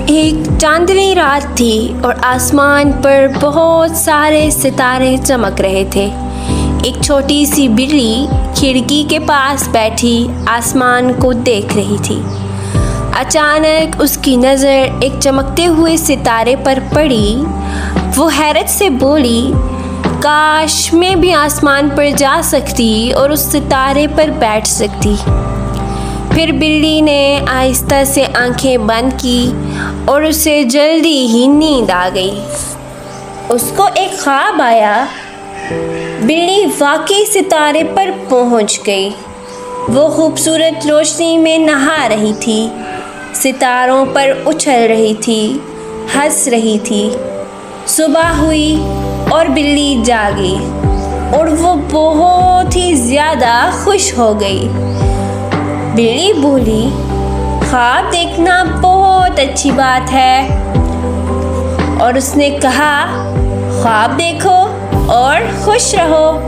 ایک چاندنی رات تھی اور آسمان پر بہت سارے ستارے چمک رہے تھے۔ ایک چھوٹی سی بلی کھڑکی کے پاس بیٹھی آسمان کو دیکھ رہی تھی۔ اچانک اس کی نظر ایک چمکتے ہوئے ستارے پر پڑی۔ وہ حیرت سے بولی، کاش میں بھی آسمان پر جا سکتی اور اس ستارے پر بیٹھ سکتی۔ پھر بلی نے آہستہ سے آنکھیں بند کی اور اسے جلدی ہی نیند آ گئی۔ اس کو ایک خواب آیا۔ بلی واقعی ستارے پر پہنچ گئی۔ وہ خوبصورت روشنی میں نہا رہی تھی، ستاروں پر اچھل رہی تھی، ہنس رہی تھی۔ صبح ہوئی اور بلی جاگی اور وہ بہت ہی زیادہ خوش ہو گئی۔ بلی بولی، خواب دیکھنا بہت اچھی بات ہے۔ اور اس نے کہا، خواب دیکھو اور خوش رہو۔